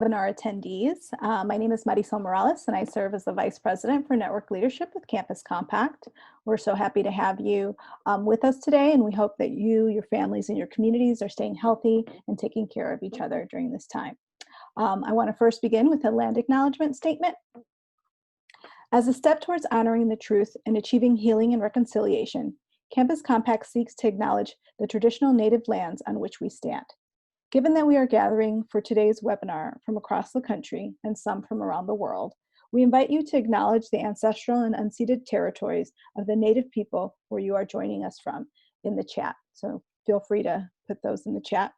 Webinar attendees. My name is Marisol Morales and I serve as the Vice President for Network Leadership with Campus Compact. We're so happy to have you with us today, and we hope that you, your families, and your communities are staying healthy and taking care of each other during this time. I want to first begin with a land acknowledgement statement. As a step towards honoring the truth and achieving healing and reconciliation, Campus Compact seeks to acknowledge the traditional native lands on which we stand. Given that we are gathering for today's webinar from across the country and some from around the world, we invite you to acknowledge the ancestral and unceded territories of the Native people where you are joining us from in the chat. So feel free to put those in the chat.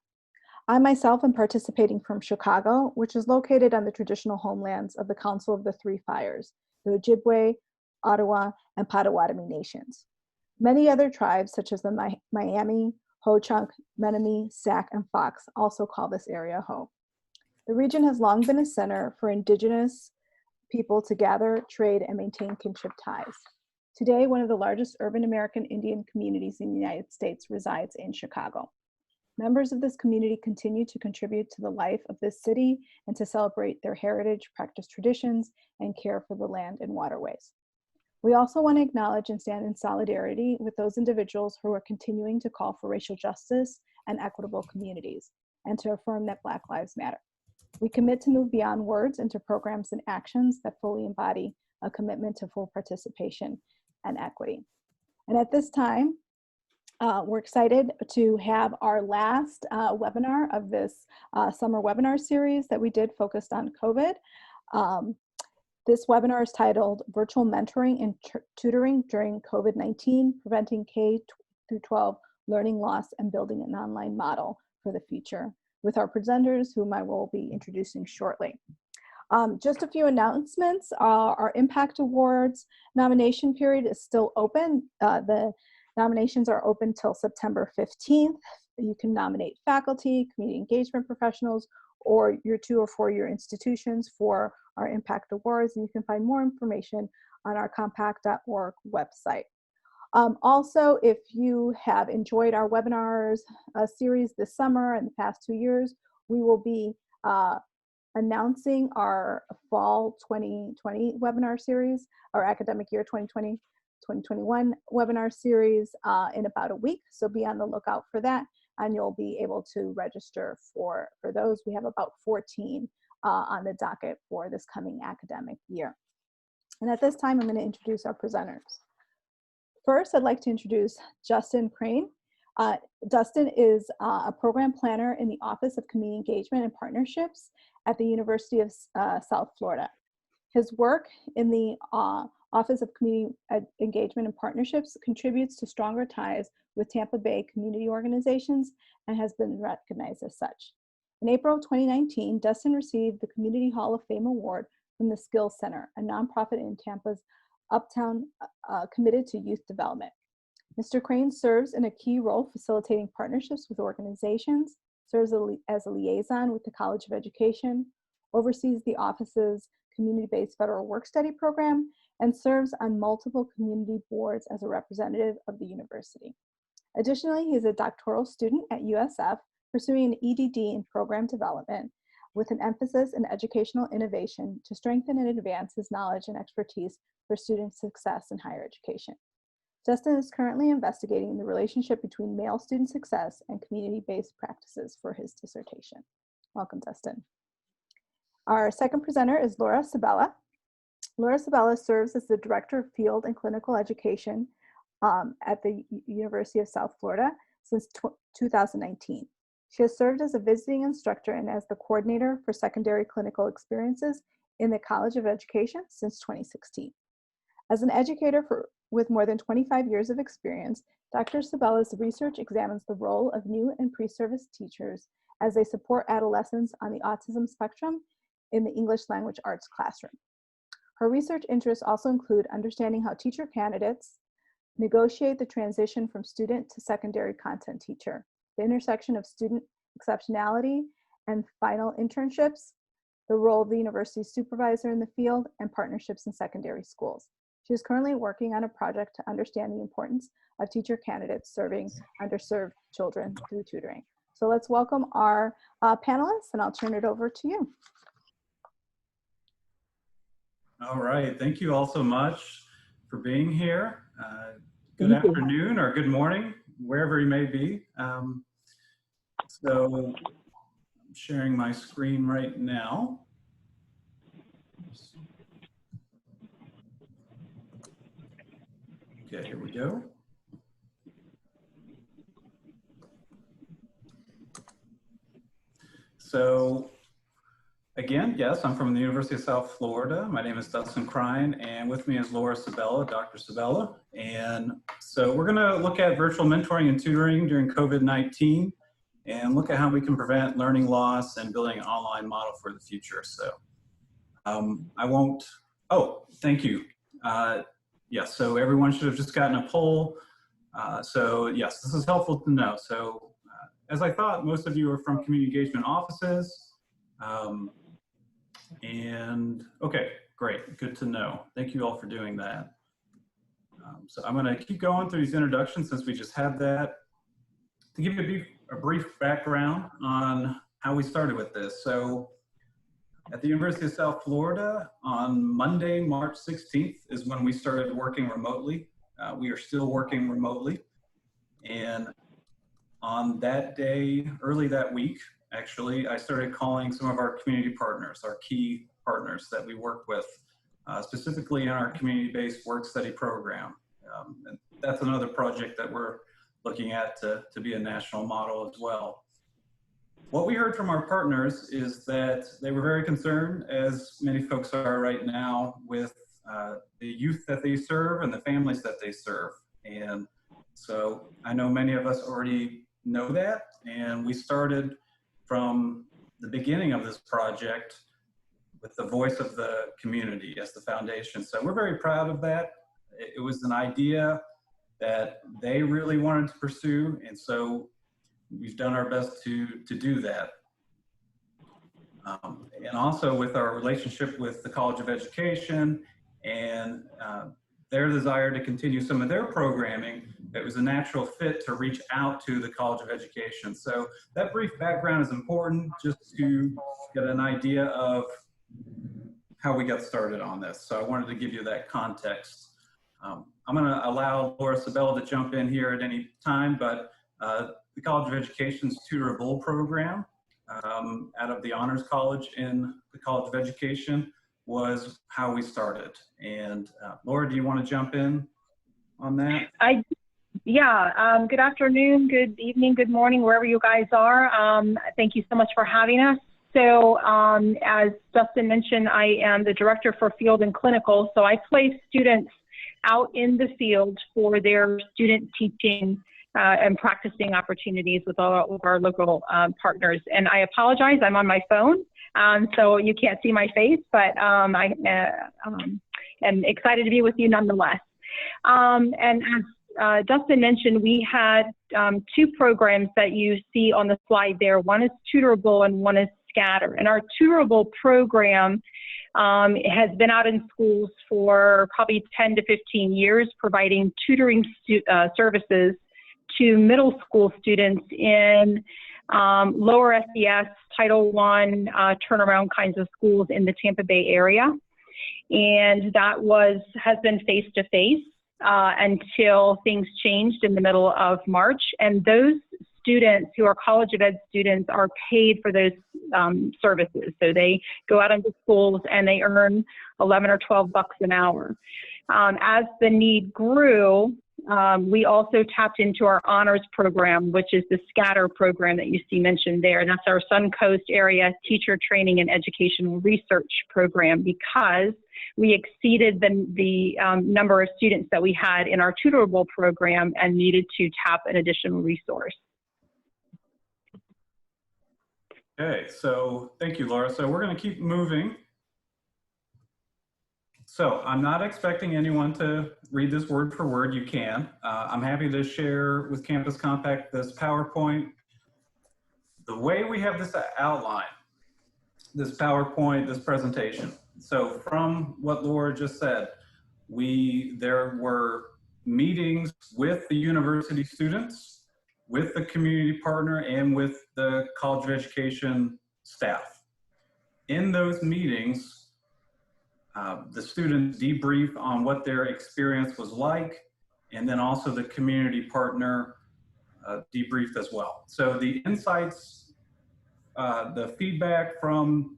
I myself am participating from Chicago, which is located on the traditional homelands of the Council of the Three Fires, the Ojibwe, Ottawa, and Potawatomi nations. Many other tribes, such as the Miami, Ho-Chunk, Menominee, Sac, and Fox also call this area home. The region has long been a center for Indigenous people to gather, trade, and maintain kinship ties. Today, one of the largest urban American Indian communities in the United States resides in Chicago. Members of this community continue to contribute to the life of this city and to celebrate their heritage, practice traditions, and care for the land and waterways. We also want to acknowledge and stand in solidarity with those individuals who are continuing to call for racial justice and equitable communities, and to affirm that Black Lives Matter. We commit to move beyond words into programs and actions that fully embody a commitment to full participation and equity. And at this time, we're excited to have our last webinar of this summer webinar series that we did focused on COVID. This webinar is titled Virtual Mentoring and Tutoring During COVID-19, Preventing K-12 Learning Loss and Building an Online Model for the Future, with our presenters, whom I will be introducing shortly. Just a few announcements. Our Impact Awards nomination period is still open. The nominations are open till September 15th. You can nominate faculty, community engagement professionals, or your 2 or 4-year institutions for our Impact Awards, and you can find more information on our compact.org website. Also, if you have enjoyed our webinars series this summer and the past 2 years, we will be announcing our fall 2020 webinar series, our academic year 2020-2021 webinar series in about a week. So be on the lookout for that, and you'll be able to register for those. We have about 14 on the docket for this coming academic year. And at this time, I'm going to introduce our presenters. First, I'd like to introduce Justin Crane. Dustin is a program planner in the Office of Community Engagement and Partnerships at the University of South Florida. His work in the Office of Community Engagement and Partnerships contributes to stronger ties with Tampa Bay community organizations and has been recognized as such. In April 2019, Dustin received the Community Hall of Fame Award from the Skills Center, a nonprofit in Tampa's Uptown committed to youth development. Mr. Crane serves in a key role facilitating partnerships with organizations, serves as a liaison with the College of Education, oversees the office's community-based federal work-study program, and serves on multiple community boards as a representative of the university. Additionally, he is a doctoral student at USF, pursuing an EDD in program development with an emphasis in educational innovation to strengthen and advance his knowledge and expertise for student success in higher education. Justin is currently investigating the relationship between male student success and community-based practices for his dissertation. Welcome, Justin. Our second presenter is Laura Sabella. Laura Sabella serves as the Director of Field and Clinical Education at the University of South Florida since 2019. She has served as a visiting instructor and as the coordinator for secondary clinical experiences in the College of Education since 2016. As an educator with more than 25 years of experience, Dr. Sabella's research examines the role of new and pre-service teachers as they support adolescents on the autism spectrum in the English language arts classroom. Her research interests also include understanding how teacher candidates negotiate the transition from student to secondary content teacher, the intersection of student exceptionality and final internships, the role of the university supervisor in the field, and partnerships in secondary schools. She is currently working on a project to understand the importance of teacher candidates serving underserved children through tutoring. So let's welcome our panelists, and I'll turn it over to you. All right, thank you all so much for being here. Good Thank you. afternoon or good morning, wherever you may be. So I'm sharing my screen right now. Okay, here we go. So again, yes, I'm from the University of South Florida. My name is Dustin Crine, and with me is Laura Sabella, Dr. Sabella. And so we're gonna look at virtual mentoring and tutoring during COVID-19 and look at how we can prevent learning loss and building an online model for the future. So I won't, oh, thank you. Yes, so everyone should have just gotten a poll. So yes, this is helpful to know. So as I thought, most of you are from community engagement offices. And okay, great, good to know. Thank you all for doing that. So I'm gonna keep going through these introductions since we just had that. To give you a brief background on how we started with this. So at the University of South Florida, on Monday, March 16th is when we started working remotely. We are still working remotely. And on that day, early that week, actually, I started calling some of our community partners, our key partners that we work with, specifically in our community-based work study program. And that's another project that we're looking at to be a national model as well. What we heard from our partners is that they were very concerned, as many folks are right now, with the youth that they serve and the families that they serve. And so I know many of us already know that, and we started from the beginning of this project with the voice of the community as the foundation. So we're very proud of that. It was an idea that they really wanted to pursue, and so we've done our best to do that. And also with our relationship with the College of Education and their desire to continue some of their programming, it was a natural fit to reach out to the College of Education. So that brief background is important just to get an idea of how we got started on this. So I wanted to give you that context. I'm gonna allow Laura Sabella to jump in here at any time, but the College of Education's Tutor Bull program out of the Honors College in the College of Education was how we started. And Laura, do you want to jump in on that? Yeah, good afternoon, good evening, good morning, wherever you guys are. Thank you so much for having us. So as Dustin mentioned, I am the director for field and clinical. So I place students out in the field for their student teaching and practicing opportunities with all of our local partners. And I apologize, I'm on my phone, so you can't see my face, but I am excited to be with you nonetheless. And as Dustin mentioned, we had two programs that you see on the slide there. One is Tutorable and one is Scatter. And our Tutorable program has been out in schools for probably 10 to 15 years, providing tutoring services to middle school students in lower SES, Title I, turnaround kinds of schools in the Tampa Bay area. And that has been face-to-face until things changed in the middle of March. And those students who are College of Ed students are paid for those services. So they go out into schools and they earn 11 or 12 bucks an hour. As the need grew, we also tapped into our honors program, which is the Scatter program that you see mentioned there. And that's our Suncoast area teacher training and educational research program, because we exceeded the number of students that we had in our Tutorable program and needed to tap an additional resource. Okay, so thank you, Laura. So we're going to keep moving. So I'm not expecting anyone to read this word for word. You can. I'm happy to share with Campus Compact this PowerPoint. The way we have this outline, this PowerPoint, this presentation. So from what Laura just said, there were meetings with the university students, with the community partner, and with the College of Education staff. In those meetings, the students debrief on what their experience was like, and then also the community partner debriefed as well. So the insights, the feedback from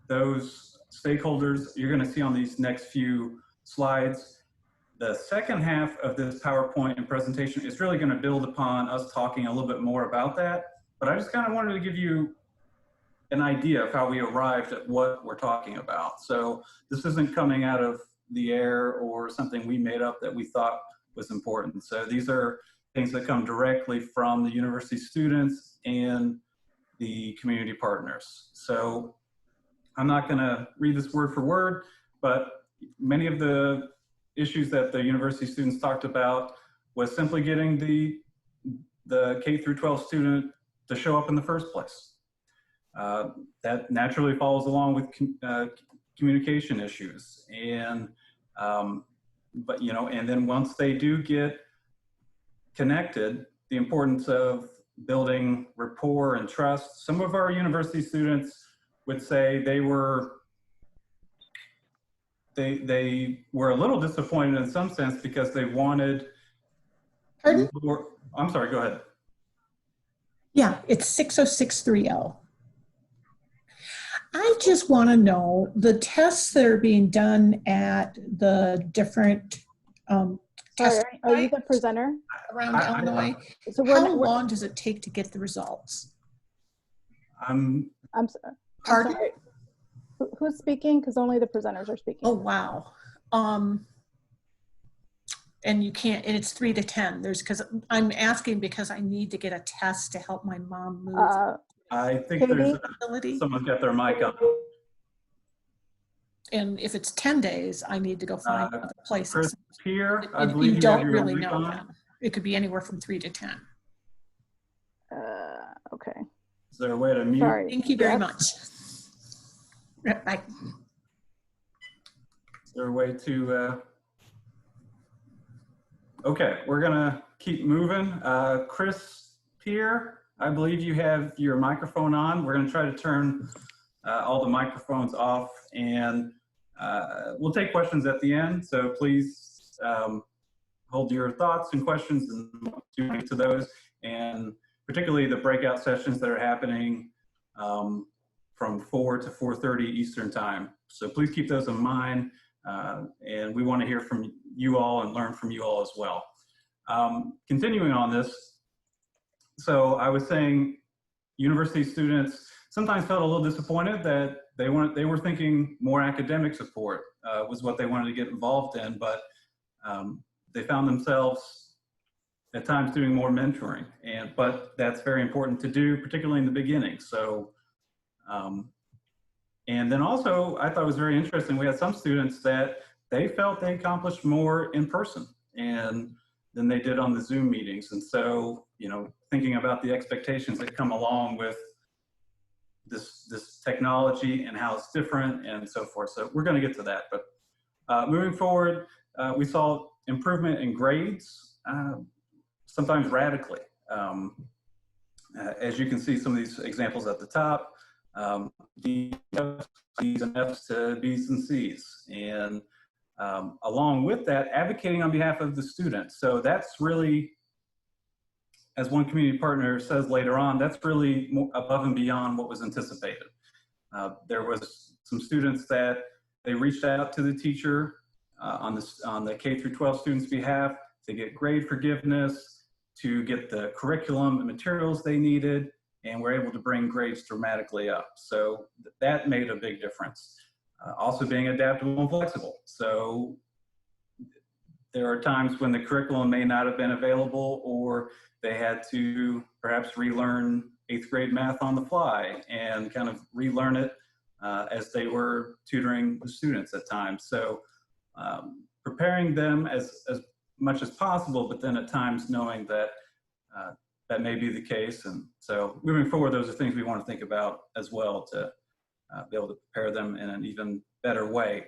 those stakeholders, you're going to see on these next few slides. The second half of this PowerPoint and presentation is really going to build upon us talking a little bit more about that. But I just kind of wanted to give you an idea of how we arrived at what we're talking about. So this isn't coming out of the air or something we made up that we thought was important. So these are things that come directly from the university students and the community partners. So I'm not going to read this word for word, but many of the issues that the university students talked about was simply getting the K through 12 student to show up in the first place. That naturally follows along with communication issues, and but you know, and then once they do get connected, the importance of building rapport and trust. Some of our university students would say they were a little disappointed in some sense because they wanted. Pardon? More, I'm sorry, go ahead. Yeah, it's 60630. I just want to know the tests that are being done at the different test Are you the presenter? around Illinois. So How long does it take to get the results? I'm sorry. Pardon? I'm sorry. Who's speaking? Because only the presenters are speaking. Oh, wow. And you can't, and it's 3 to 10. Because I'm asking because I need to get a test to help my mom move. I think Katie? there's Ability. someone's got their mic on. And if it's 10 days, I need to go find other places. Chris here, I And believe you don't have your really mic know on. that. It could be anywhere from 3 to 10. Okay. Is there a way to mute? Sorry. Thank you very Yes. much. Yeah, bye. Is there a way to, okay, we're gonna keep moving. Chris Peer, I believe you have your microphone on. We're gonna try to turn all the microphones off, and we'll take questions at the end. So please hold your thoughts and questions and do to those, and particularly the breakout sessions that are happening from 4 to 4:30 Eastern time. So please keep those in mind, and we want to hear from you all and learn from you all as well. Continuing on this, so I was saying university students sometimes felt a little disappointed that they were thinking more academic support was what they wanted to get involved in, but they found themselves at times doing more mentoring, but that's very important to do, particularly in the beginning. So, and then also I thought it was very interesting. We had some students that they felt they accomplished more in person and than they did on the Zoom meetings. And so, you know, thinking about the expectations that come along with this technology and how it's different and so forth. So we're going to get to that. But moving forward, we saw improvement in grades, sometimes radically. As you can see, some of these examples at the top, D's and F's to B's and C's. And along with that, advocating on behalf of the students. So that's really, as one community partner says later on, that's really above and beyond what was anticipated. There was some students that they reached out to the teacher on the K through 12 students' behalf to get grade forgiveness, to get the curriculum and materials they needed, and were able to bring grades dramatically up. So that made a big difference. Also being adaptable and flexible. So there are times when the curriculum may not have been available, or they had to perhaps relearn 8th grade math on the fly and kind of relearn it as they were tutoring the students at times. So preparing them as much as possible, but then at times knowing that that may be the case. And so moving forward, those are things we want to think about as well to be able to prepare them in an even better way.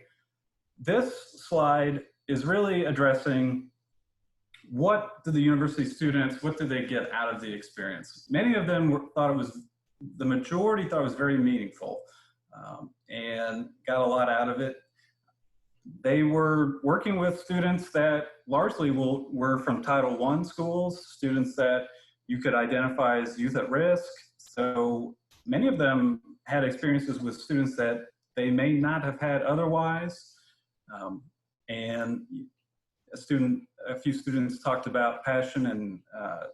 This slide is really addressing what did the university students, what did they get out of the experience? Many of them thought it was, the majority thought it was very meaningful and got a lot out of it. they were working with students that largely were from Title I schools, students that you could identify as youth at risk. So many of them had experiences with students that they may not have had otherwise. And a few students talked about passion and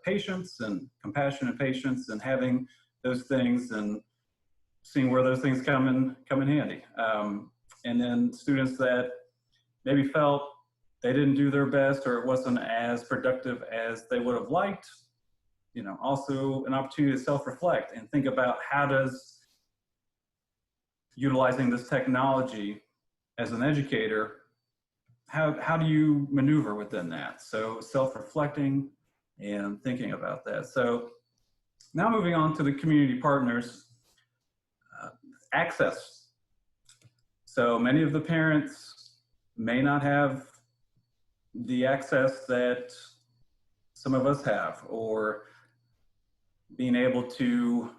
patience and compassion and patience and having those things and seeing where those things come in handy. And then students that maybe felt they didn't do their best or it wasn't as productive as they would have liked, you know, also an opportunity to self-reflect and think about how does utilizing this technology as an educator, how do you maneuver within that? So self-reflecting and thinking about that. So now moving on to the community partners, access. So many of the parents may not have the access that some of us have, or being able to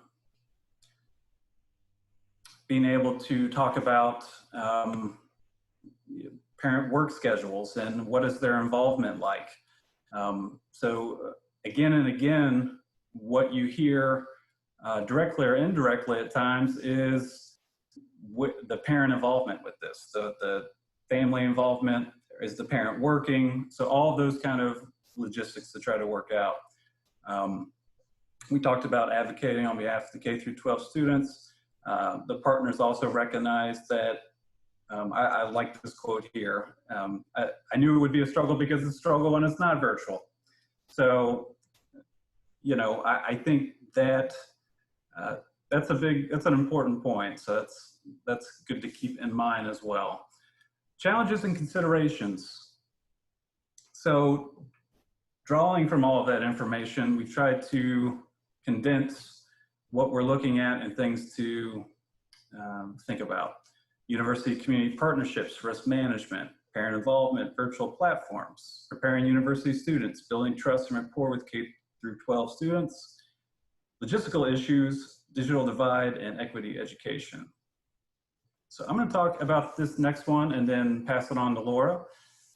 talk about parent work schedules and what is their involvement like. So again and again, what you hear directly or indirectly at times is the parent involvement with this. So the family involvement, is the parent working? So all of those kind of logistics to try to work out. We talked about advocating on behalf of the K through 12 students. The partners also recognized that, I like this quote here, I knew it would be a struggle because it's a struggle when it's not virtual. So, you know, I think that that's an important point. So that's good to keep in mind as well. Challenges and considerations. So drawing from all of that information, we've tried to condense what we're looking at and things to think about. University community partnerships, risk management, parent involvement, virtual platforms, preparing university students, building trust and rapport with K through 12 students, logistical issues, digital divide, and equity education. So I'm going to talk about this next one and then pass it on to Laura.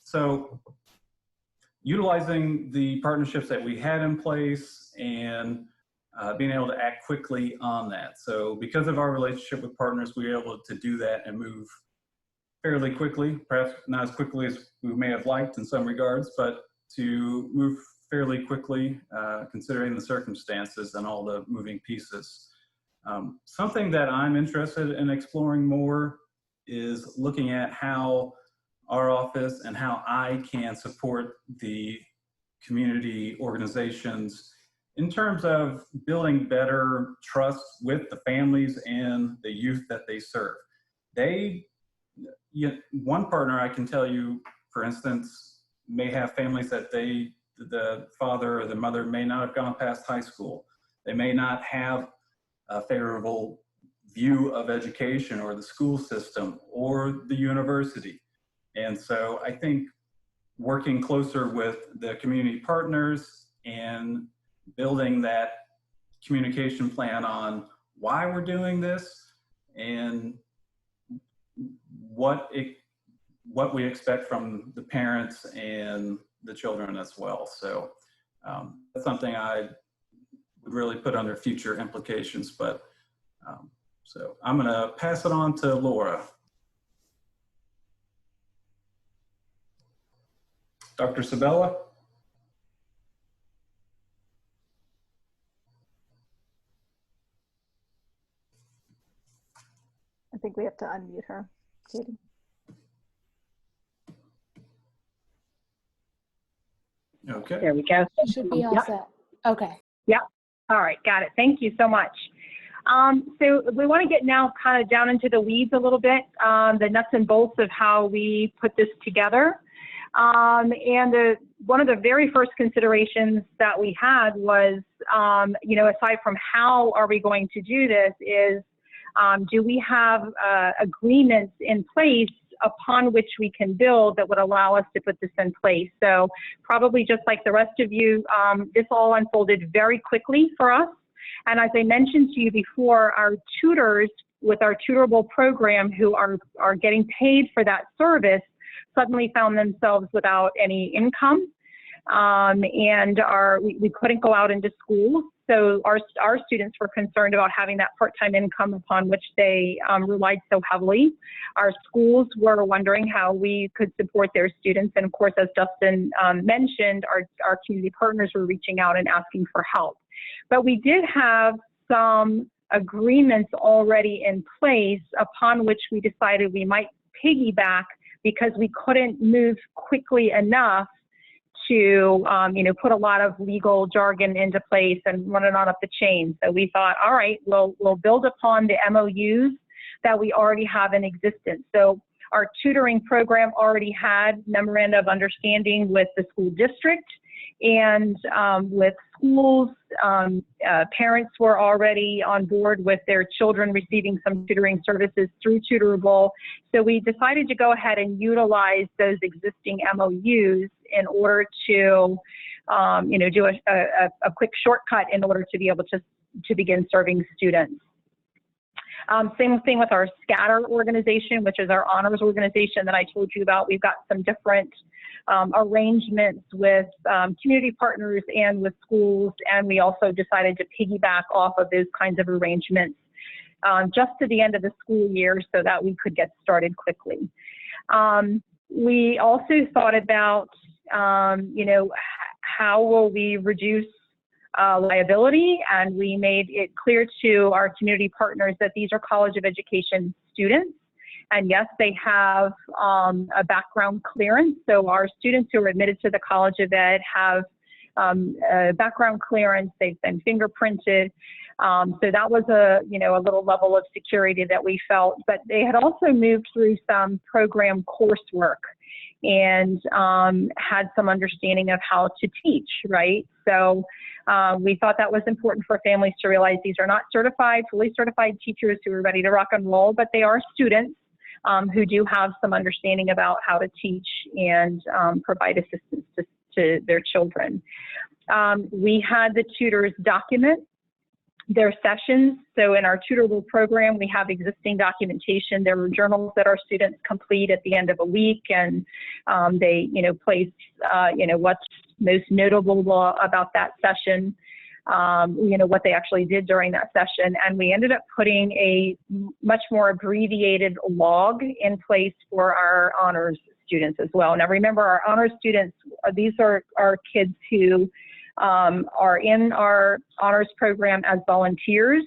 So utilizing the partnerships that we had in place and being able to act quickly on that. So because of our relationship with partners, we were able to do that and move fairly quickly, perhaps not as quickly as we may have liked in some regards, but to move fairly quickly considering the circumstances and all the moving pieces. Something that I'm interested in exploring more is looking at how our office and how I can support the community organizations in terms of building better trust with the families and the youth that they serve. One partner I can tell you, for instance, may have families that the father or the mother may not have gone past high school. They may not have a favorable view of education or the school system or the university. And so I think working closer with the community partners and building that communication plan on why we're doing this and what we expect from the parents and the children as well. So that's something I would really put under future implications, but so I'm going to pass it on to Laura. Dr. Sabella? I think we have to unmute her, Katie. Okay. There we go. Should be all set. Okay. Yeah. All right. Got it. Thank you so much. So we want to get now kind of down into the weeds a little bit, the nuts and bolts of how we put this together. And one of the very first considerations that we had was, you know, aside from how are we going to do this, is do we have agreements in place upon which we can build that would allow us to put this in place? So probably just like the rest of you, this all unfolded very quickly for us. And as I mentioned to you before, our tutors with our tutorable program who are getting paid for that service suddenly found themselves without any income. And we couldn't go out into schools. So our students were concerned about having that part-time income upon which they relied so heavily. Our schools were wondering how we could support their students. And of course, as Justin mentioned, our community partners were reaching out and asking for help. But we did have some agreements already in place upon which we decided we might piggyback because we couldn't move quickly enough to put a lot of legal jargon into place and run it on up the chain. So we thought, all right, we'll build upon the MOUs that we already have in existence. So our tutoring program already had memoranda of understanding with the school district and with schools. Parents were already on board with their children receiving some tutoring services through Tutorable. So we decided to go ahead and utilize those existing MOUs in order to, do a quick shortcut in order to be able to begin serving students. Same thing with our Scatter organization, which is our honors organization that I told you about. We've got some different arrangements with community partners and with schools, and we also decided to piggyback off of those kinds of arrangements just to the end of the school year so that we could get started quickly. We also thought about, how will we reduce liability, and we made it clear to our community partners that these are College of Education students. And yes, they have a background clearance. So our students who are admitted to the College of Ed have a background clearance. They've been fingerprinted. So that was a little level of security that we felt. But they had also moved through some program coursework and had some understanding of how to teach, right? So we thought that was important for families to realize these are not fully certified teachers who are ready to rock and roll, but they are students who do have some understanding about how to teach and provide assistance to their children. We had the tutors document their sessions. So in our Tutorable program, we have existing documentation. There were journals that our students complete at the end of a week, and they, place, what's most notable about that session, what they actually did during that session. And we ended up putting a much more abbreviated log in place for our honors students as well. Now remember, our honors students, these are our kids who are in our honors program as volunteers.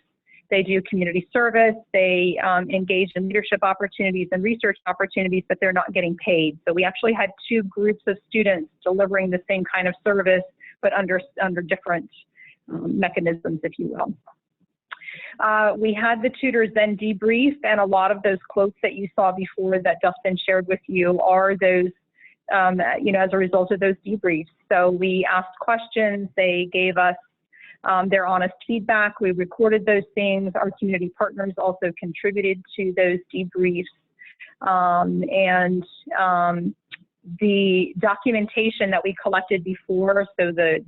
They do community service, they engage in leadership opportunities and research opportunities, but they're not getting paid. So we actually had two groups of students delivering the same kind of service, but under different mechanisms, if you will. We had the tutors then debrief, and a lot of those quotes that you saw before that Justin shared with you are those as a result of those debriefs. So we asked questions, they gave us their honest feedback, we recorded those things, our community partners also contributed to those debriefs, and the documentation that we collected before, so the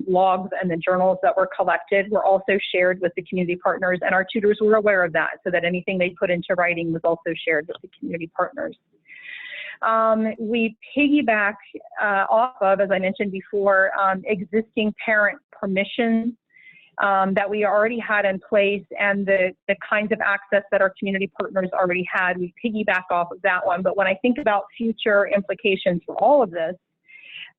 logs and the journals that were collected were also shared with the community partners, and our tutors were aware of that, so that anything they put into writing was also shared with the community partners. We piggyback off of, as I mentioned before, existing parent permission that we already had in place, and the kinds of access that our community partners already had. We piggyback off of that one. But when I think about future implications for all of this,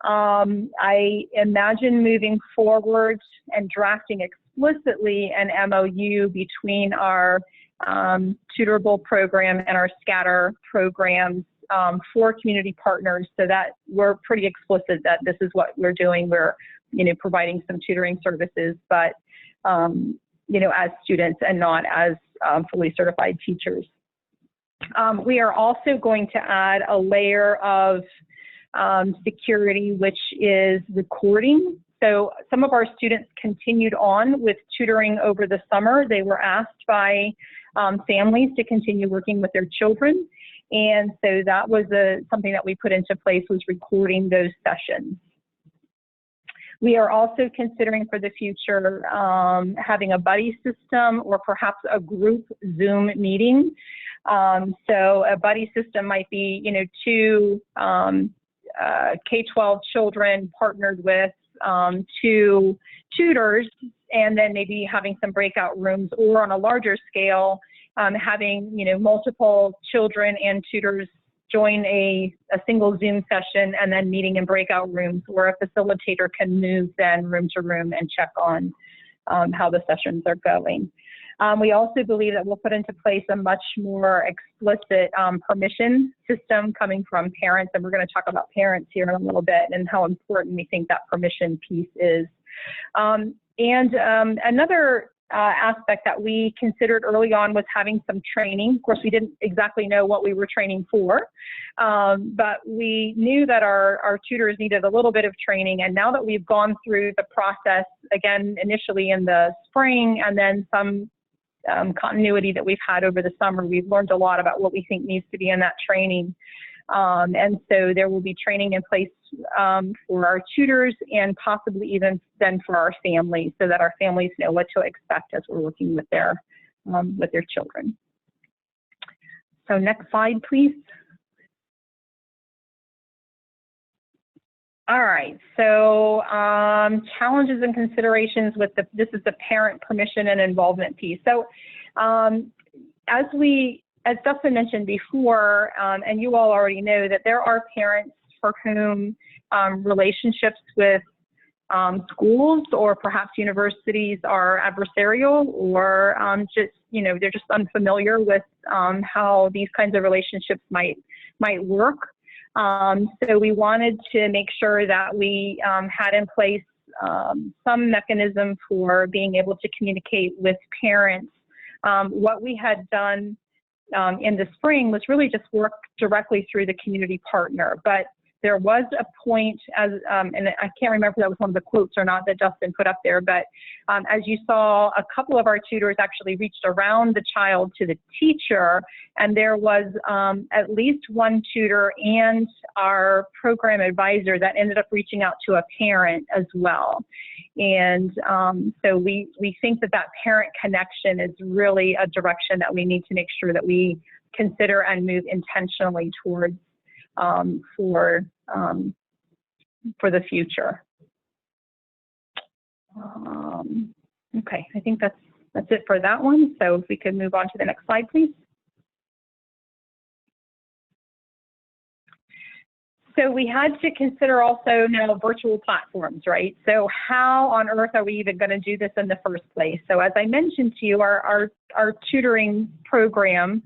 I imagine moving forward and drafting explicitly an MOU between our Tutorable program and our Scatter programs for community partners, so that we're pretty explicit that this is what we're doing. We're, providing some tutoring services, but, as students and not as fully certified teachers. We are also going to add a layer of security, which is recording. So some of our students continued on with tutoring over the summer. They were asked by families to continue working with their children. And so that was something that we put into place, was recording those sessions. We are also considering for the future having a buddy system or perhaps a group Zoom meeting. So a buddy system might be, you know, two K-12 children partnered with two tutors, and then maybe having some breakout rooms, or on a larger scale, having, you know, multiple children and tutors join a single Zoom session and then meeting in breakout rooms where a facilitator can move then room to room and check on how the sessions are going. We also believe that we'll put into place a much more explicit permission system coming from parents, and we're going to talk about parents here in a little bit and how important we think that permission piece is. Another aspect that we considered early on was having some training. Of course, we didn't exactly know what we were training for, but we knew that our tutors needed a little bit of training. And now that we've gone through the process, again, initially in the spring, and then some continuity that we've had over the summer, we've learned a lot about what we think needs to be in that training. And so there will be training in place for our tutors and possibly even then for our families, so that our families know what to expect as we're working with their children. So next slide, please. All right, so challenges and considerations with this is the parent permission and involvement piece. So as Dustin mentioned before, and you all already know, that there are parents for whom relationships with schools or perhaps universities are adversarial, or just, you know, they're just unfamiliar with how these kinds of relationships might work. So we wanted to make sure that we had in place some mechanism for being able to communicate with parents. What we had done in the spring was really just work directly through the community partner, but there was a point, and I can't remember if that was one of the quotes or not that Dustin put up there, but as you saw, a couple of our tutors actually reached around the child to the teacher, and there was at least one tutor and our program advisor that ended up reaching out to a parent as well. And so we think that parent connection is really a direction that we need to make sure that we consider and move intentionally towards for the future. Okay, I think that's it for that one. So if we could move on to the next slide, please. So we had to consider also now virtual platforms, right? So how on earth are we even going to do this in the first place? So as I mentioned to you, our tutoring program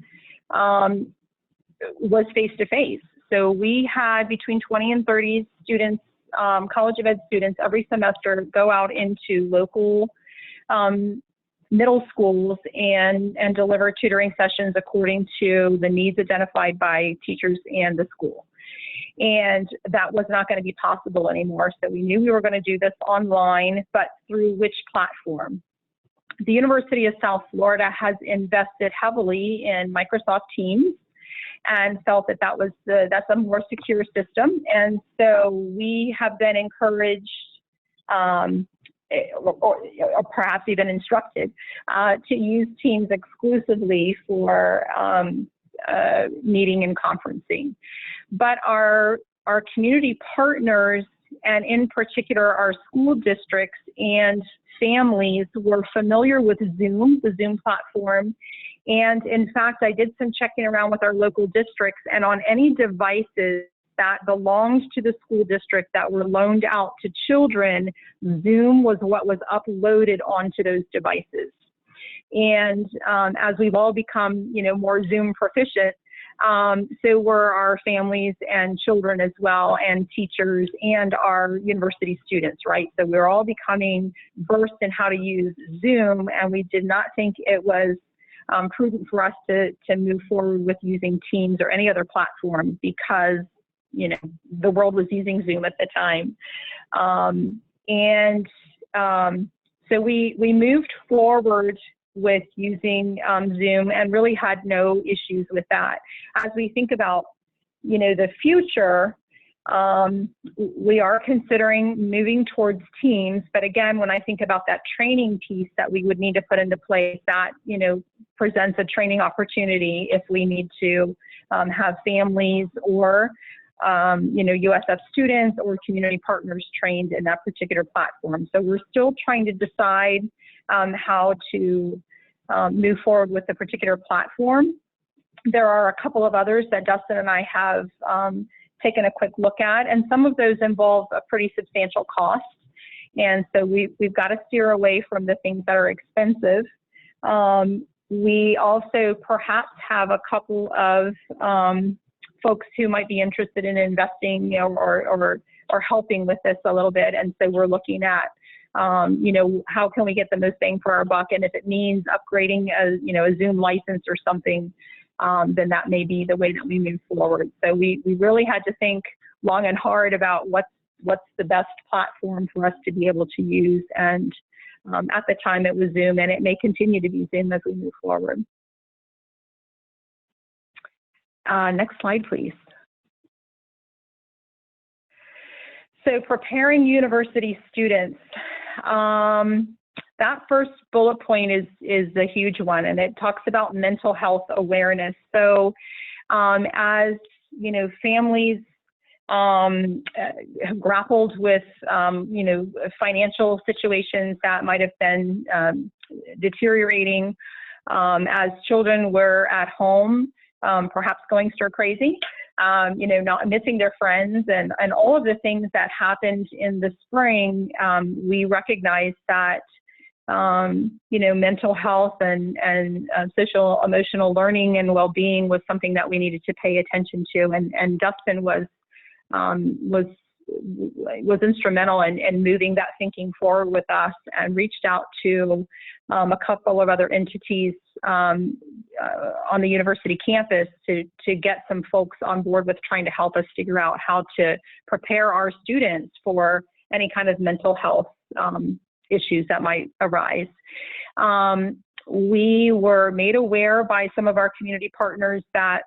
was face-to-face. So we had between 20 and 30 students, College of Ed students, every semester go out into local middle schools and deliver tutoring sessions according to the needs identified by teachers and the school. And that was not going to be possible anymore. So we knew we were going to do this online, but through which platform? The University of South Florida has invested heavily in Microsoft Teams and felt that that's a more secure system. And so we have been encouraged, or perhaps even instructed, to use Teams exclusively for meeting and conferencing. But our community partners, and in particular our school districts and families, were familiar with Zoom, the Zoom platform. And in fact, I did some checking around with our local districts, and on any devices that belonged to the school district that were loaned out to children, Zoom was what was uploaded onto those devices. And as we've all become, you know, more Zoom proficient, so were our families and children as well, and teachers and our university students, right? So we're all becoming versed in how to use Zoom, and we did not think it was prudent for us to move forward with using Teams or any other platform because, you know, the world was using Zoom at the time. So we moved forward with using Zoom and really had no issues with that. As we think about, you know, the future, We are considering moving towards teams, but again, when I think about that training piece that we would need to put into place, that, you know, presents a training opportunity if we need to have families or, you know, USF students or community partners trained in that particular platform. So we're still trying to decide how to move forward with the particular platform. There are a couple of others that Dustin and I have taken a quick look at, and some of those involve a pretty substantial cost. And so we've got to steer away from the things that are expensive. We also perhaps have a couple of folks who might be interested in investing, you know, or helping with this a little bit. And so we're looking at, you know, how can we get the most bang for our buck? And if it means upgrading a, you know, a Zoom license or something, then that may be the way that we move forward. So we really had to think long and hard about what's the best platform for us to be able to use. And at the time it was Zoom, and it may continue to be Zoom as we move forward. Next slide, please. So preparing university students. That first bullet point is a huge one, and it talks about mental health awareness. So as you know, families have grappled with you know, financial situations that might have been deteriorating, as children were at home, perhaps going stir crazy, you know, not missing their friends, and all of the things that happened in the spring. We recognized that you know, mental health and social emotional learning and well-being was something that we needed to pay attention to, and Dustin was instrumental in moving that thinking forward with us, and reached out to a couple of other entities on the university campus to get some folks on board with trying to help us figure out how to prepare our students for any kind of mental health issues that might arise. We were made aware by some of our community partners that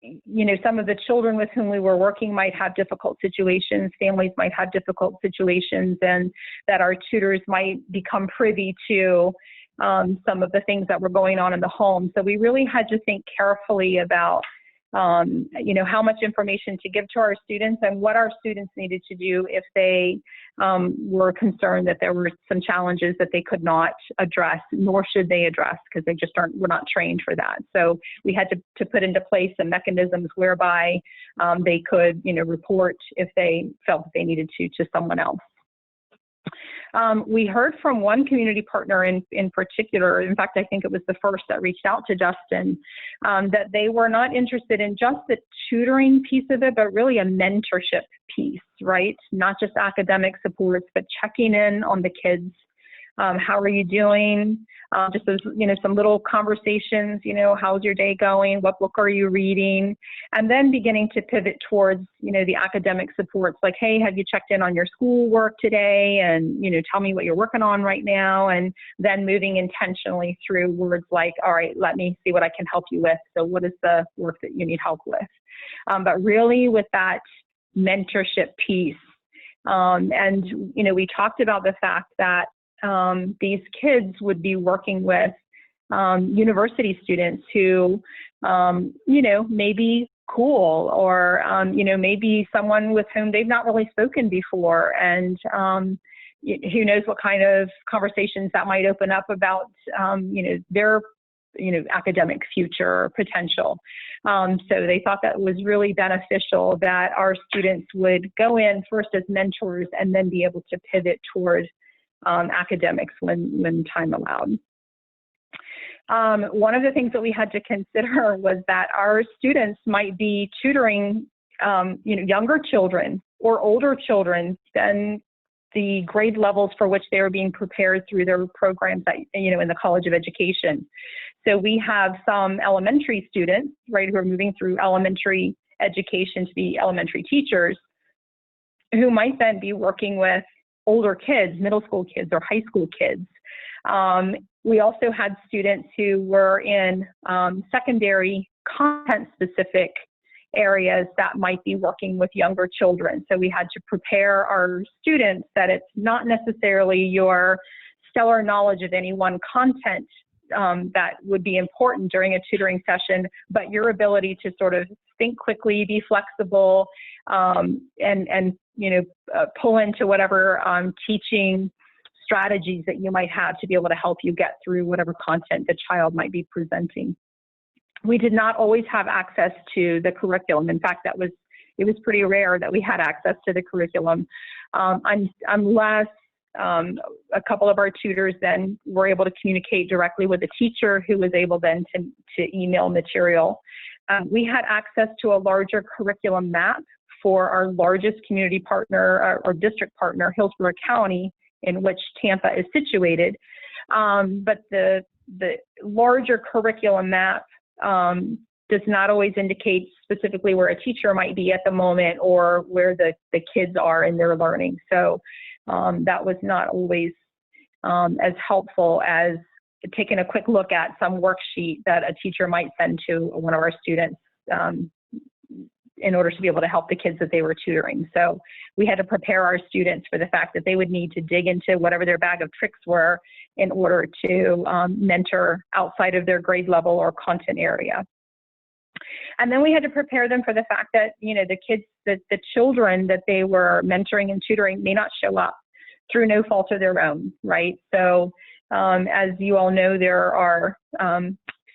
you know, some of the children with whom we were working might have difficult situations, families might have difficult situations, and that our tutors might become privy to some of the things that were going on in the home. So we really had to think carefully about you know, how much information to give to our students and what our students needed to do if they were concerned that there were some challenges that they could not address, nor should they address, because they just were not trained for that. So we had to put into place some mechanisms whereby they could, you know, report if they felt that they needed to someone else. We heard from one community partner in particular, in fact, I think it was the first that reached out to Justin, that they were not interested in just the tutoring piece of it, but really a mentorship piece, right? Not just academic supports, but checking in on the kids. How are you doing? Just those, you know, some little conversations, you know, how's your day going? What book are you reading? And then beginning to pivot towards, you know, the academic supports, like, hey, have you checked in on your schoolwork today? And, you know, tell me what you're working on right now. And then moving intentionally through words like, all right, let me see what I can help you with. So what is the work that you need help with? But really with that mentorship piece. And, you know, we talked about the fact that these kids would be working with university students who, you know, may be cool, or, you know, maybe someone with whom they've not really spoken before. And who knows what kind of conversations that might open up about, you know, their, you know, academic future or potential. So they thought that was really beneficial that our students would go in first as mentors and then be able to pivot toward academics when time allowed. One of the things that we had to consider was that our students might be tutoring, you know, younger children or older children than the grade levels for which they are being prepared through their programs that, you know, in the College of Education. So we have some elementary students, right, who are moving through elementary education to be elementary teachers, who might then be working with older kids, middle school kids or high school kids. We also had students who were in secondary content-specific areas that might be working with younger children. So we had to prepare our students that it's not necessarily your stellar knowledge of any one content that would be important during a tutoring session, but your ability to sort of think quickly, be flexible, and pull into whatever teaching strategies that you might have to be able to help you get through whatever content the child might be presenting. We did not always have access to the curriculum. In fact, it was pretty rare that we had access to the curriculum, unless a couple of our tutors then were able to communicate directly with the teacher, who was able then to email material. We had access to a larger curriculum map for our largest community partner or district partner, Hillsborough County, in which Tampa is situated. But the larger curriculum map does not always indicate specifically where a teacher might be at the moment or where the kids are in their learning. So that was not always as helpful as taking a quick look at some worksheet that a teacher might send to one of our students in order to be able to help the kids that they were tutoring. So we had to prepare our students for the fact that they would need to dig into whatever their bag of tricks were in order to mentor outside of their grade level or content area. And then we had to prepare them for the fact that, the kids, the children that they were mentoring and tutoring may not show up through no fault of their own, right? So as you all know, there are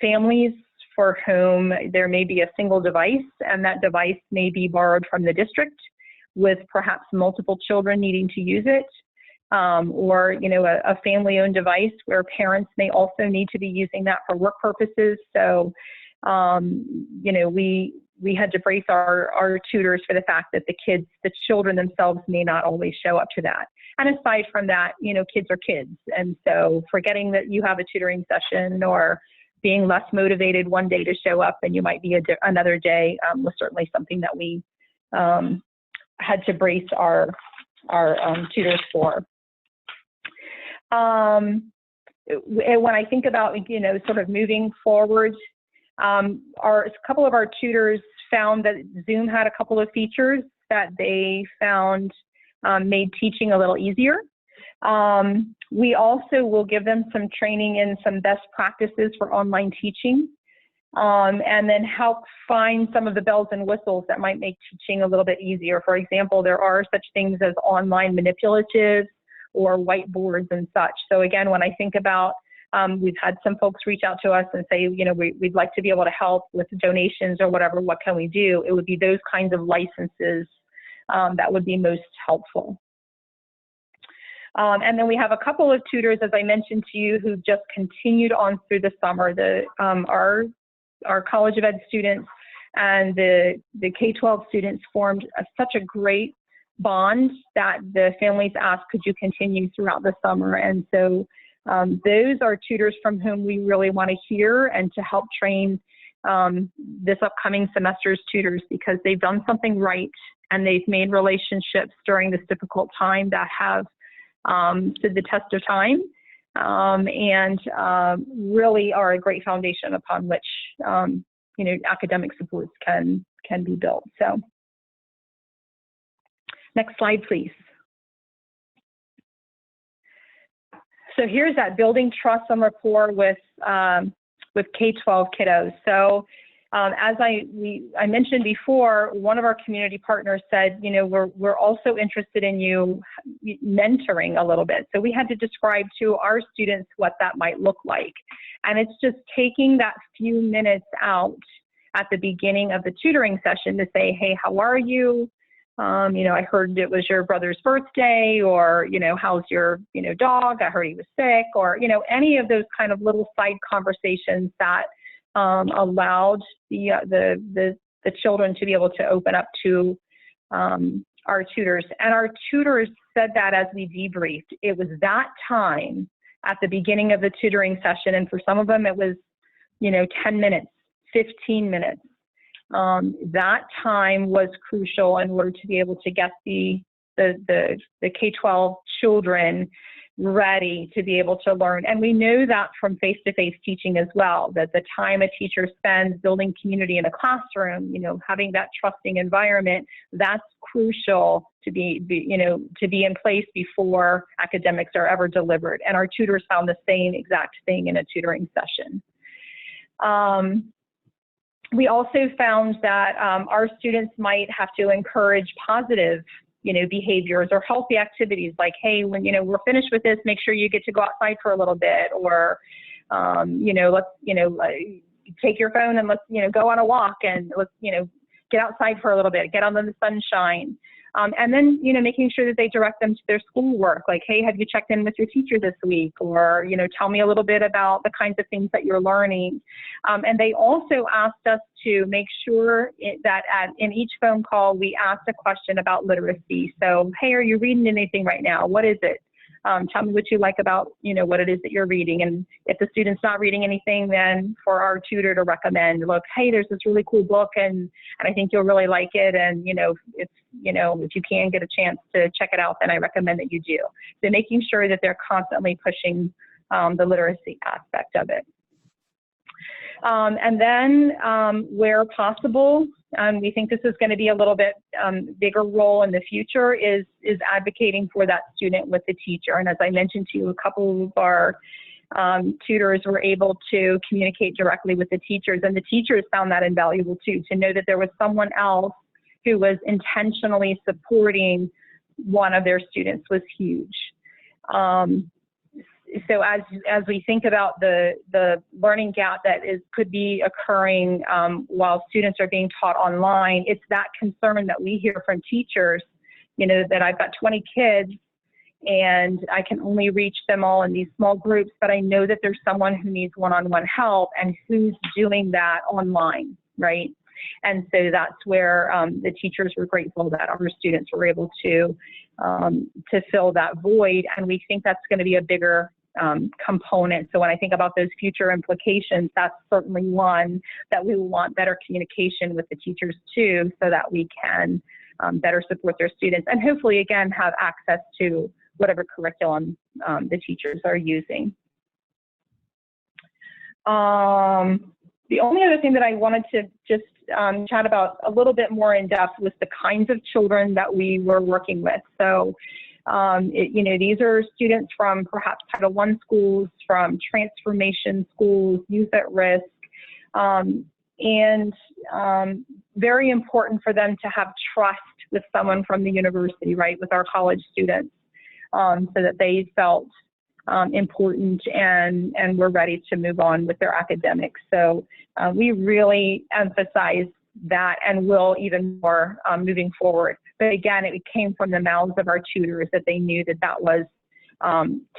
families for whom there may be a single device, and that device may be borrowed from the district with perhaps multiple children needing to use it, or a family-owned device where parents may also need to be using that for work purposes. So we had to brace our tutors for the fact that the children themselves may not always show up to that. And aside from that, kids are kids. And so forgetting that you have a tutoring session or being less motivated one day to show up and you might be another day was certainly something that we had to brace our tutors for. When I think about, sort of moving forward, a couple of our tutors found that Zoom had a couple of features that they found made teaching a little easier. We also will give them some training in some best practices for online teaching, and then help find some of the bells and whistles that might make teaching a little bit easier. For example, there are such things as online manipulatives or whiteboards and such. So again, when I think about, we've had some folks reach out to us and say, we'd like to be able to help with donations or whatever, what can we do? It would be those kinds of licenses that would be most helpful. And then we have a couple of tutors, as I mentioned to you, who just continued on through the summer. Our College of Ed students and the K-12 students formed such a great bond that the families asked, could you continue throughout the summer? And so those are tutors from whom we really want to hear and to help train this upcoming semester's tutors, because they've done something right and they've made relationships during this difficult time that have stood the test of time, and really are a great foundation upon which academic supports can be built. So, next slide, please. So here's that building trust and rapport with K-12 kiddos. So as I mentioned before, one of our community partners said, we're also interested in you mentoring a little bit. So we had to describe to our students what that might look like. And it's just taking that few minutes out at the beginning of the tutoring session to say, hey, how are you? I heard it was your brother's birthday, or, how's your, dog? I heard he was sick, or, any of those kind of little side conversations that allowed the children to be able to open up to our tutors. And our tutors said that as we debriefed, it was that time at the beginning of the tutoring session, and for some of them it was, 10 minutes, 15 minutes. That time was crucial in order to be able to get the K-12 children ready to be able to learn. And we know that from face-to-face teaching as well, that the time a teacher spends building community in a classroom, you know, having that trusting environment, that's crucial to be in place before academics are ever delivered. And our tutors found the same exact thing in a tutoring session. We also found that our students might have to encourage positive, you know, behaviors or healthy activities, like, hey, when, you know, we're finished with this, make sure you get to go outside for a little bit, or, you know, let's, you know, take your phone and let's, you know, go on a walk, and let's, you know, get outside for a little bit, get out in the sunshine. And then, you know, making sure that they direct them to their schoolwork, like, hey, have you checked in with your teacher this week? Or, you know, tell me a little bit about the kinds of things that you're learning. And they also asked us to make sure that in each phone call, we asked a question about literacy. So, hey, are you reading anything right now? What is it? Tell me what you like about, you know, what it is that you're reading. And if the student's not reading anything, then for our tutor to recommend, look, hey, there's this really cool book, and I think you'll really like it. And, you know, if you can get a chance to check it out, then I recommend that you do. So making sure that they're constantly pushing the literacy aspect of it. And then where possible, we think this is going to be a little bit bigger role in the future, is advocating for that student with the teacher. And as I mentioned to you, a couple of our tutors were able to communicate directly with the teachers, and the teachers found that invaluable too, to know that there was someone else who was intentionally supporting one of their students was huge. So as we think about the learning gap that could be occurring while students are being taught online, it's that concern that we hear from teachers, you know, that I've got 20 kids and I can only reach them all in these small groups, but I know that there's someone who needs one-on-one help, and who's doing that online, right? And so that's where the teachers were grateful that our students were able to fill that void, and we think that's going to be a bigger component. So when I think about those future implications, that's certainly one that we will want better communication with the teachers too, so that we can better support their students, and hopefully again have access to whatever curriculum the teachers are using. The only other thing that I wanted to just chat about a little bit more in depth was the kinds of children that we were working with. So you know, these are students from perhaps Title I schools, from transformation schools, youth at risk, and very important for them to have trust with someone from the university, right, with our college students, so that they felt important and were ready to move on with their academics. So we really emphasize that, and will even more moving forward. But again, it came from the mouths of our tutors that they knew that that was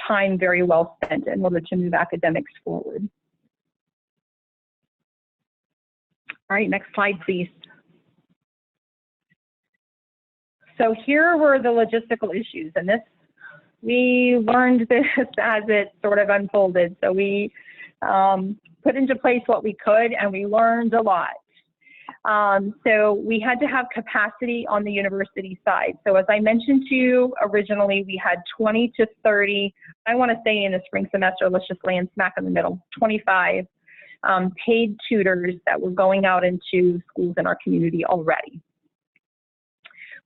time very well spent in order to move academics forward. All right, next slide, please. So here were the logistical issues, and this, we learned this as it sort of unfolded. So we put into place what we could, and we learned a lot. So we had to have capacity on the university side. So as I mentioned to you originally, we had 20 to 30, I want to say in the spring semester, let's just land smack in the middle, 25 paid tutors that were going out into schools in our community already.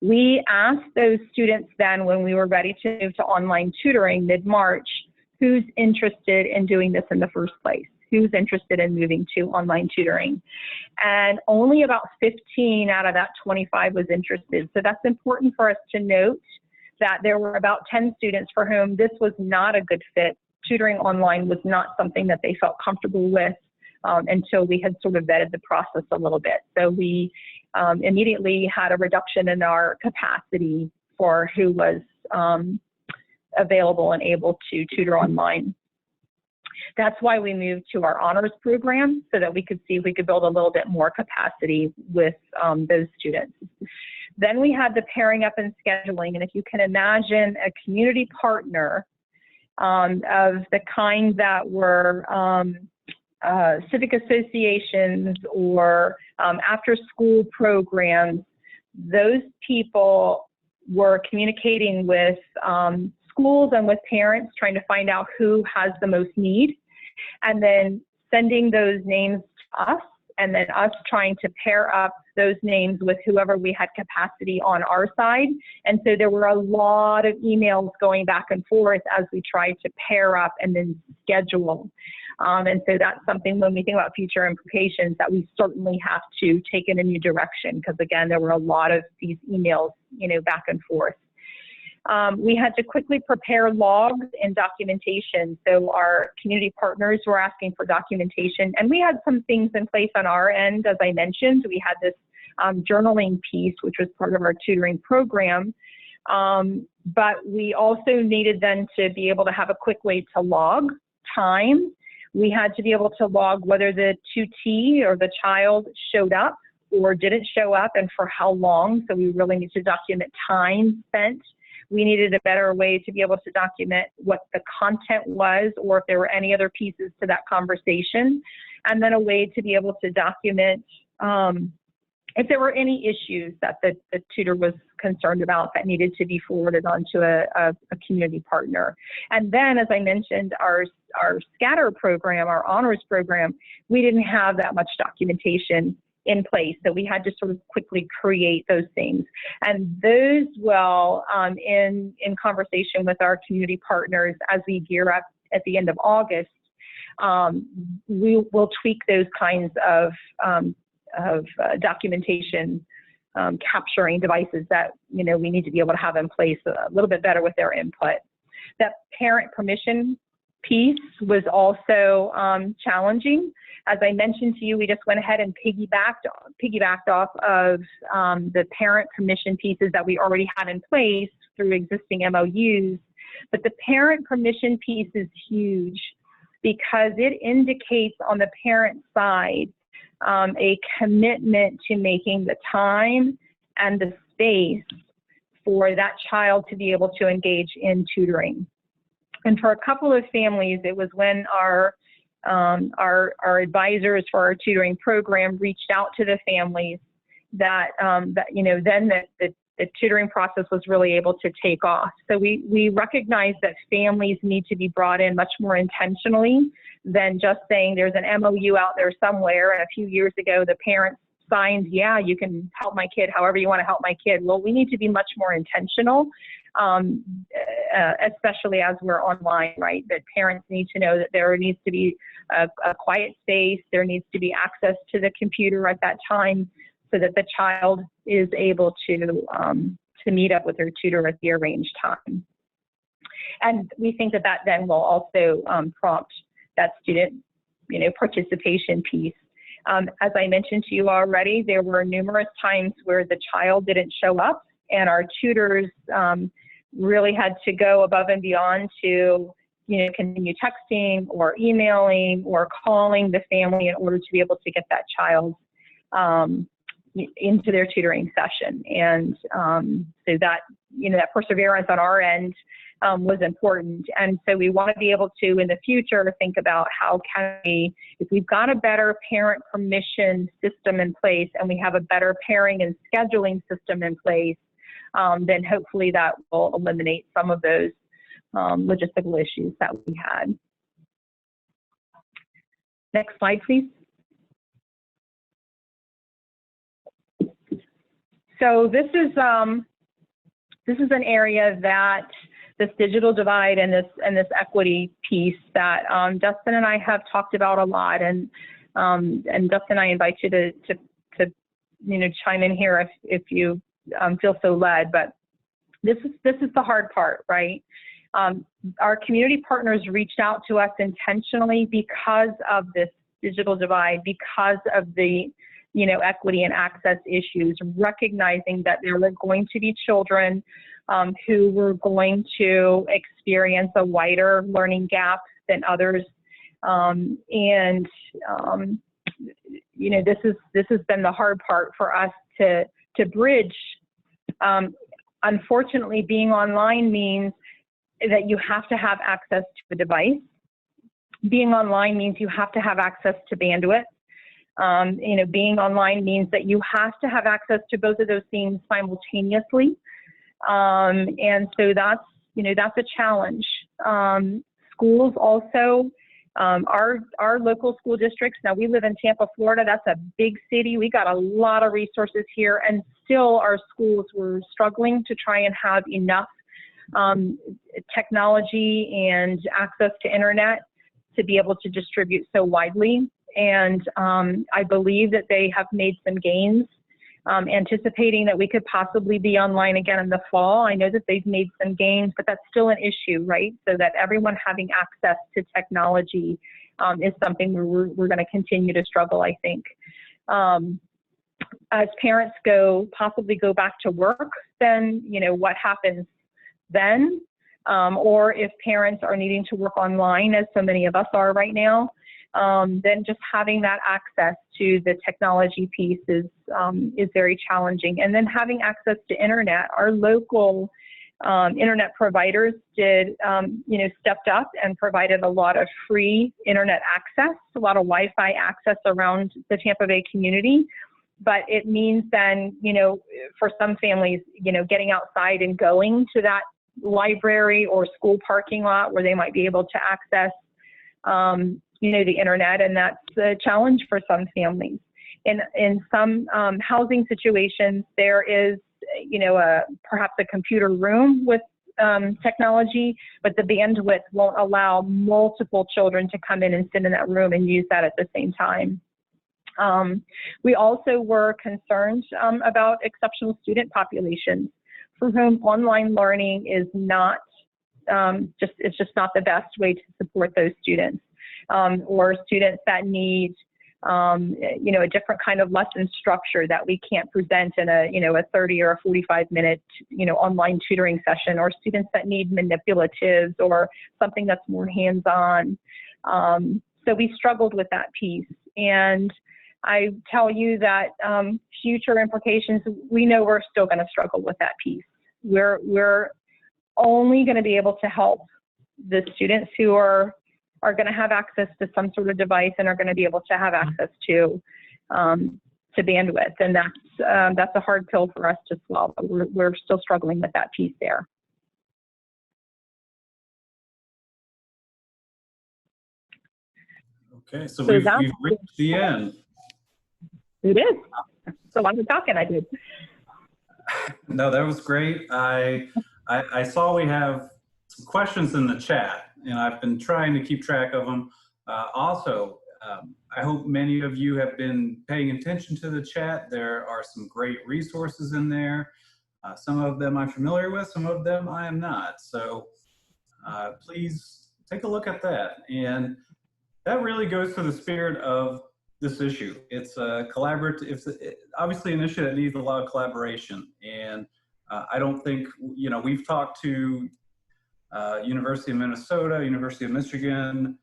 We asked those students then, when we were ready to move to online tutoring mid-March, who's interested in doing this in the first place? Who's interested in moving to online tutoring? And only about 15 out of that 25 was interested. So that's important for us to note, that there were about 10 students for whom this was not a good fit. Tutoring online was not something that they felt comfortable with until we had sort of vetted the process a little bit. So we immediately had a reduction in our capacity for who was available and able to tutor online. That's why we moved to our honors program, so that we could see if we could build a little bit more capacity with those students. Then we had the pairing up and scheduling, and if you can imagine a community partner of the kind that were civic associations or after-school programs, those people were communicating with schools and with parents, trying to find out who has the most need, and then sending those names to us, and then us trying to pair up those names with whoever we had capacity on our side. And so there were a lot of emails going back and forth as we tried to pair up and then schedule. And so that's something when we think about future implications that we certainly have to take in a new direction, because again, there were a lot of these emails, back and forth. We had to quickly prepare logs and documentation. So our community partners were asking for documentation, and we had some things in place on our end. As I mentioned, we had this journaling piece, which was part of our tutoring program. But we also needed then to be able to have a quick way to log time. We had to be able to log whether the tutee or the child showed up or didn't show up and for how long. So we really need to document time spent. We needed a better way to be able to document what the content was or if there were any other pieces to that conversation. And then a way to be able to document if there were any issues that the tutor was concerned about that needed to be forwarded onto a community partner. And then, as I mentioned, our scatter program, our honors program, we didn't have that much documentation in place. So we had to sort of quickly create those things. And those will, in conversation with our community partners as we gear up at the end of August, we will tweak those kinds of documentation capturing devices that we need to be able to have in place a little bit better with their input. That parent permission piece was also challenging. As I mentioned to you, we just went ahead and piggybacked off of the parent permission pieces that we already had in place through existing MOUs. But the parent permission piece is huge because it indicates on the parent side a commitment to making the time and the space for that child to be able to engage in tutoring. And for a couple of families, it was when our advisors for our tutoring program reached out to the families that then the tutoring process was really able to take off. So we recognize that families need to be brought in much more intentionally than just saying there's an MOU out there somewhere. And a few years ago, the parents signed, yeah, you can help my kid however you want to help my kid. Well, we need to be much more intentional, especially as we're online, right? That parents need to know that there needs to be a quiet space. There needs to be access to the computer at that time so that the child is able to meet up with their tutor at the arranged time. And we think that that then will also prompt that student, participation piece. As I mentioned to you already, there were numerous times where the child didn't show up, and our tutors really had to go above and beyond to, continue texting or emailing or calling the family in order to be able to get that child into their tutoring session. And so that, that perseverance on our end was important. And so we want to be able to, in the future, think about how can we, if we've got a better parent permission system in place and we have a better pairing and scheduling system in place, then hopefully that will eliminate some of those logistical issues that we had. Next slide, please. So this is an area that this digital divide and this equity piece that Dustin and I have talked about a lot, and Dustin, I invite you to chime in here if you feel so led. But this is the hard part, right? Our community partners reached out to us intentionally because of this digital divide, because of the equity and access issues, recognizing that there were going to be children who were going to experience a wider learning gap than others. This has been the hard part for us to bridge. Unfortunately, being online means that you have to have access to a device. Being online means you have to have access to bandwidth. Being online means that you have to have access to both of those things simultaneously. And so that's that's a challenge. Schools also, our local school districts, now we live in Tampa, Florida, that's a big city. We got a lot of resources here, and still our schools were struggling to try and have enough technology and access to internet to be able to distribute so widely. And I believe that they have made some gains, anticipating that we could possibly be online again in the fall. I know that they've made some gains, but that's still an issue, right? So that everyone having access to technology is something we're going to continue to struggle, I think. As parents possibly go back to work, then, what happens then? Or if parents are needing to work online, as so many of us are right now, then just having that access to the technology piece is very challenging. And then having access to internet, our local internet providers stepped up and provided a lot of free internet access, a lot of Wi-Fi access around the Tampa Bay community. But it means then, for some families, getting outside and going to that library or school parking lot where they might be able to access the internet, and that's a challenge for some families. In some housing situations, there is, perhaps a computer room with technology, but the bandwidth won't allow multiple children to come in and sit in that room and use that at the same time. We also were concerned about exceptional student populations for whom online learning is not it's just not the best way to support those students. Or students that need, a different kind of lesson structure that we can't present in a 30 or a 45-minute, online tutoring session, or students that need manipulatives or something that's more hands-on. So we struggled with that piece. And I tell you that future implications, we know we're still going to struggle with that piece. We're only going to be able to help the students who are going to have access to some sort of device and are going to be able to have access to bandwidth, and that's a hard pill for us to swallow. We're still struggling with that piece there. Okay, so we've reached the end. It is. So I'm talking. I did. No, that was great. I saw we have some questions in the chat, and I've been trying to keep track of them. I hope many of you have been paying attention to the chat. There are some great resources in there. Some of them I'm familiar with, some of them I am not. So please take a look at that. And that really goes to the spirit of this issue. It's a collaborative, it's obviously an issue that needs a lot of collaboration. And I don't think, we've talked to University of Minnesota, University of Michigan,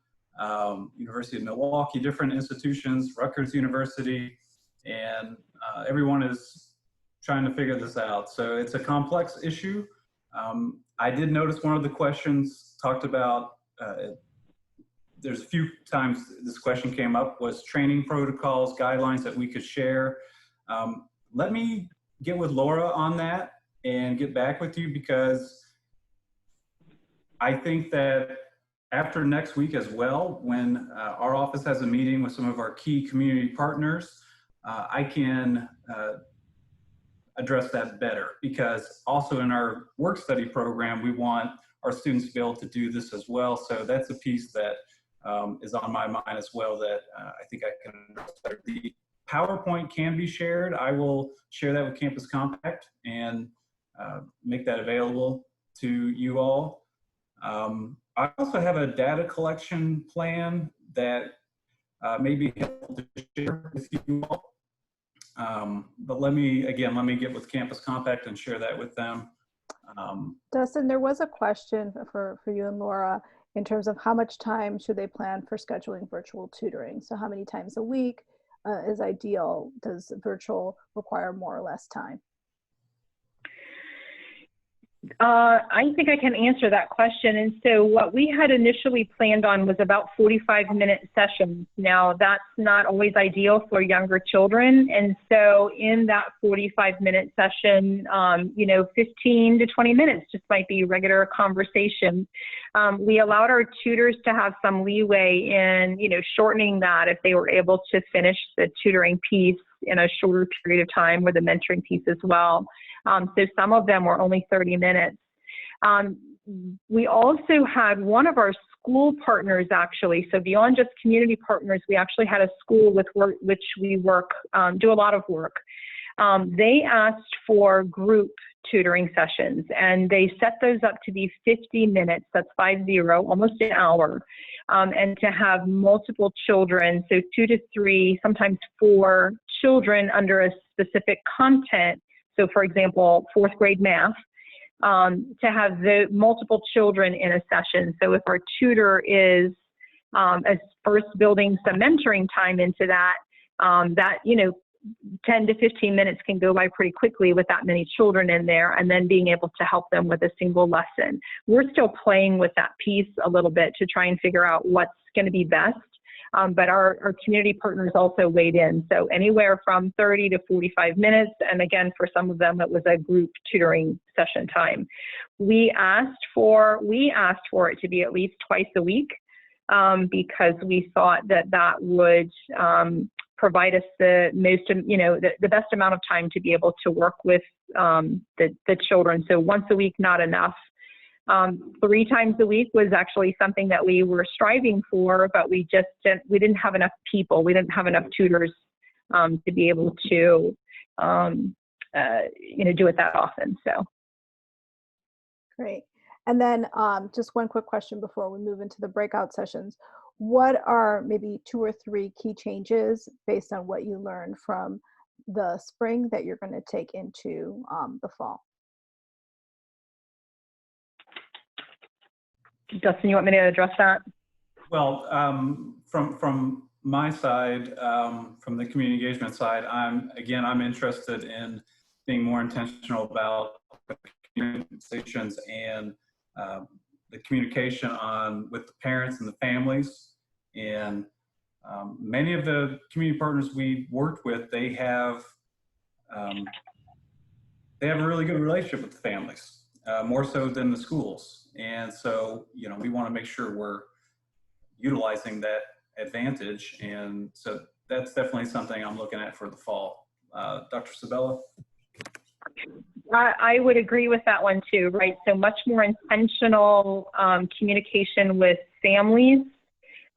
University of Milwaukee, different institutions, Rutgers University, and everyone is trying to figure this out. So it's a complex issue. I did notice one of the questions talked about, there's a few times this question came up, was training protocols, guidelines that we could share. Let me get with Laura on that and get back with you, because I think that after next week as well, when our office has a meeting with some of our key community partners, I can address that better, because also in our work study program, we want our students to be able to do this as well. So that's a piece that is on my mind as well, that I think I can address better. The PowerPoint can be shared. I will share that with Campus Compact and make that available to you all. I also have a data collection plan that may be helpful to share with you all. But let me get with Campus Compact and share that with them. Dustin, there was a question for you and Laura in terms of how much time should they plan for scheduling virtual tutoring? So how many times a week is ideal? Does virtual require more or less time? I think I can answer that question. And so what we had initially planned on was about 45-minute sessions. Now, that's not always ideal for younger children. And so in that 45-minute session, 15 to 20 minutes just might be regular conversation. We allowed our tutors to have some leeway in, shortening that if they were able to finish the tutoring piece in a shorter period of time, or the mentoring piece as well. So some of them were only 30 minutes. We also had one of our school partners, actually, so beyond just community partners, we actually had a school with which we do a lot of work. They asked for group tutoring sessions, and they set those up to be 50 minutes, that's 50, almost an hour, and to have multiple children, so 2 to 3, sometimes 4 children under a specific content. So for example, 4th grade math, to have the multiple children in a session. So if our tutor is as first building some mentoring time into that, 10 to 15 minutes can go by pretty quickly with that many children in there, and then being able to help them with a single lesson. We're still playing with that piece a little bit to try and figure out what's going to be best. But our community partners also weighed in. So anywhere from 30 to 45 minutes. And again, for some of them, it was a group tutoring session time. We asked for it to be at least twice a week, because we thought that would provide us the most, the best amount of time to be able to work with the children. So once a week, not enough. 3 times a week was actually something that we were striving for, but we didn't have enough people. We didn't have enough tutors to be able to, do it that often. So. Great. And then just one quick question before we move into the breakout sessions. What are maybe 2 or 3 key changes based on what you learned from the spring that you're going to take into the fall? Justin, you want me to address that? Well, from my side, from the community engagement side, I'm interested in being more intentional about conversations and the communication with the parents and the families. And many of the community partners we worked with, they have a really good relationship with the families, more so than the schools. And so, we want to make sure we're utilizing that advantage. And so that's definitely something I'm looking at for the fall. Dr. Sabella? I would agree with that one too, right? So much more intentional communication with families,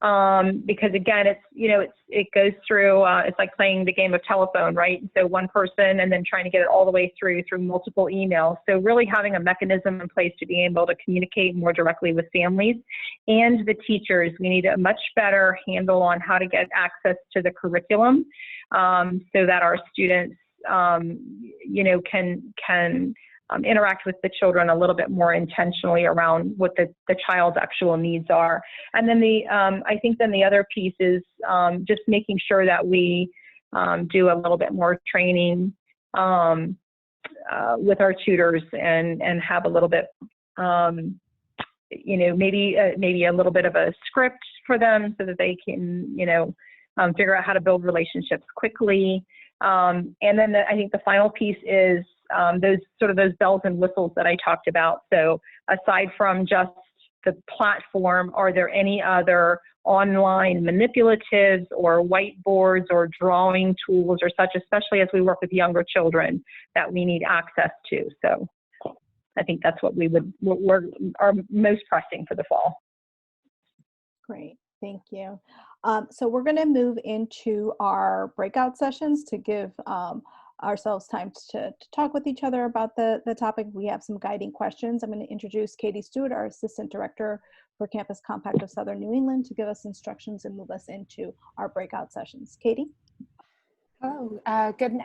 because again, it goes through, it's like playing the game of telephone, right? So one person and then trying to get it all the way through multiple emails. So really having a mechanism in place to be able to communicate more directly with families and the teachers. We need a much better handle on how to get access to the curriculum, so that our students can interact with the children a little bit more intentionally around what the child's actual needs are. And then I think the other piece is just making sure that we do a little bit more training with our tutors and have a little bit, maybe a little bit of a script for them so that they can, figure out how to build relationships quickly. And then I think the final piece is those bells and whistles that I talked about. So aside from just the platform, are there any other online manipulatives or whiteboards or drawing tools or such, especially as we work with younger children, that we need access to? So I think that's what are most pressing for the fall. Great, thank you. So we're going to move into our breakout sessions to give ourselves time to talk with each other about the topic. We have some guiding questions. I'm going to introduce Katie Stewart, our Assistant Director for Campus Compact of Southern New England, to give us instructions and move us into our breakout sessions. Katie? Oh, good